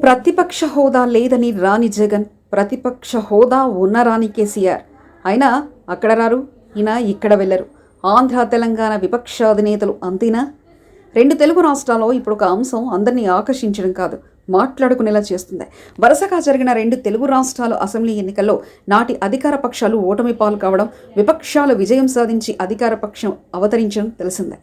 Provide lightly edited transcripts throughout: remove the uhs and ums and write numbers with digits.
ప్రతిపక్ష హోదా లేదని రాని జగన్, ప్రతిపక్ష హోదా ఉన్న రాని కేసీఆర్. అయినా అక్కడ రారు, ఈయన ఇక్కడ వెళ్ళరు. ఆంధ్ర తెలంగాణ విపక్ష అధినేతలు అంతేనా? రెండు తెలుగు రాష్ట్రాల్లో ఇప్పుడు ఒక అంశం అందరినీ ఆకర్షించడం కాదు, మాట్లాడుకునేలా చేస్తుంది. వరుసగా జరిగిన రెండు తెలుగు రాష్ట్రాల అసెంబ్లీ ఎన్నికల్లో నాటి అధికార పక్షాలు ఓటమి పాలు కావడం, విపక్షాలు విజయం సాధించి అధికార పక్షం అవతరించడం తెలిసిందే.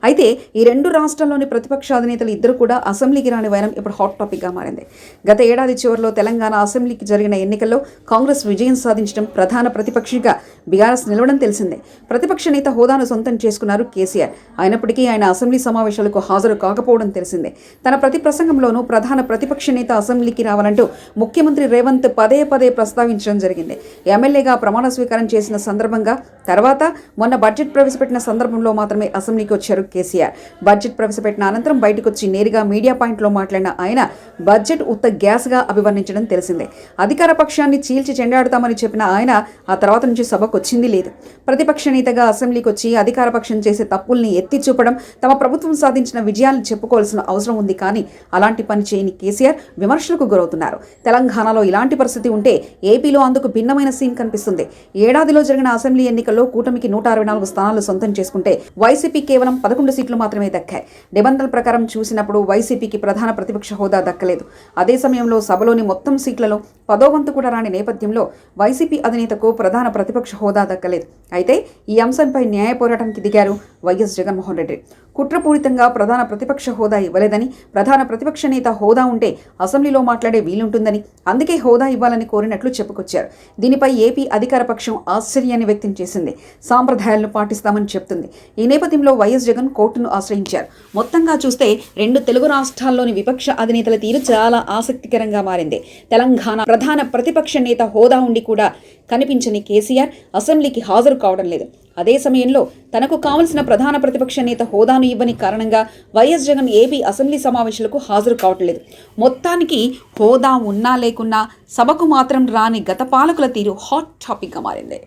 అయితే ఈ రెండు రాష్ట్రాల్లోని ప్రతిపక్ష అధినేతలు ఇద్దరు కూడా అసెంబ్లీకి రాని వైరం ఇప్పుడు హాట్ టాపిక్గా మారింది. గత ఏడాది చివరిలో తెలంగాణ అసెంబ్లీకి జరిగిన ఎన్నికల్లో కాంగ్రెస్ విజయం సాధించడం, ప్రధాన ప్రతిపక్షిగా బీఆర్ఎస్ నిలవడం తెలిసిందే. ప్రతిపక్ష నేత హోదాను సొంతం చేసుకున్నారు కేసీఆర్. అయినప్పటికీ ఆయన అసెంబ్లీ సమావేశాలకు హాజరు కాకపోవడం తెలిసిందే. తన ప్రతి ప్రసంగంలోనూ ప్రధాన ప్రతిపక్ష నేత అసెంబ్లీకి రావాలంటూ ముఖ్యమంత్రి రేవంత్ పదే పదే ప్రస్తావించడం జరిగింది. ఎమ్మెల్యేగా ప్రమాణ స్వీకారం చేసిన సందర్భంగా, తర్వాత మొన్న బడ్జెట్ ప్రవేశపెట్టిన సందర్భంలో మాత్రమే అసెంబ్లీకి వచ్చారు కేసీఆర్. బడ్జెట్ ప్రవేశపెట్టిన అనంతరం బయటకు వచ్చి నేరుగా మీడియా పాయింట్లో మాట్లాడిన ఆయన బడ్జెట్ ఉత్త గ్యాస్గా అభివర్ణించడం తెలిసిందే. అధికార పక్షాన్ని చీల్చి చెండాడుతామని చెప్పిన ఆయన ఆ తర్వాత నుంచి సభకు వచ్చింది లేదు. ప్రతిపక్ష నేతగా అసెంబ్లీకి వచ్చి అధికార పక్షం చేసే తప్పుల్ని ఎత్తి చూపడం, తమ ప్రభుత్వం సాధించిన విజయాలను చెప్పుకోవాల్సిన అవసరం ఉంది. కానీ అలాంటి పని చేయని కేసీఆర్ విమర్శలకు గురవుతున్నారు. తెలంగాణలో ఇలాంటి పరిస్థితి ఉంటే ఏపీలో అందుకు భిన్నమైన సీన్ కనిపిస్తుంది. ఏడాదిలో జరిగిన అసెంబ్లీ ఎన్నికల్లో కూటమికి 164 స్థానాలు సొంతం చేసుకుంటే వైసీపీ కేవలం 11 సీట్లు మాత్రమే దక్కాయి. నిబంధనల ప్రకారం చూసినప్పుడు వైసీపీకి ప్రధాన ప్రతిపక్ష హోదా దక్కలేదు. అదే సమయంలో సభలోని మొత్తం సీట్లలో 10వ వంతు కూడా రాని నేపథ్యంలో వైసీపీ అధినేతకు ప్రధాన ప్రతిపక్ష హోదా దక్కలేదు. అయితే ఈ అంశంపై న్యాయ పోరాటానికి దిగారు వైఎస్ జగన్మోహన్ రెడ్డి. కుట్రపూరితంగా ప్రధాన ప్రతిపక్ష హోదా ఇవ్వలేదని, ప్రధాన ప్రతిపక్ష నేత హోదా ఉంటే అసెంబ్లీలో మాట్లాడే వీలుంటుందని, అందుకే హోదా ఇవ్వాలని కోరినట్లు చెప్పుకొచ్చారు. దీనిపై ఏపీ అధికార పక్షం ఆశ్చర్యాన్ని వ్యక్తం చేసింది. సాంప్రదాయాలను పాటిస్తామని చెప్తుంది. ఈ నేపథ్యంలో వైఎస్ జగన్ కోర్టును ఆశ్రయించారు. మొత్తంగా చూస్తే రెండు తెలుగు రాష్ట్రాల్లోని విపక్ష అధినేతల తీరు చాలా ఆసక్తికరంగా మారింది. తెలంగాణ ప్రధాన ప్రతిపక్ష నేత హోదా ఉండి కూడా కనిపించని కేసీఆర్ అసెంబ్లీకి హాజరు కావడం లేదు. అదే సమయంలో తనకు కావలసిన ప్రధాన ప్రతిపక్ష నేత హోదాను ఇవ్వని కారణంగా వైఎస్ జగన్ ఏపీ అసెంబ్లీ సమావేశాలకు హాజరు కావటం లేదు. మొత్తానికి హోదా ఉన్నా లేకున్నా సభకు మాత్రం రాని గత పాలకుల తీరు హాట్ టాపిక్గా మారింది.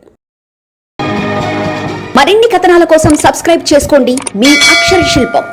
మరిన్ని కథనాల కోసం సబ్స్క్రైబ్ చేసుకోండి మీ అక్షర శిల్పం.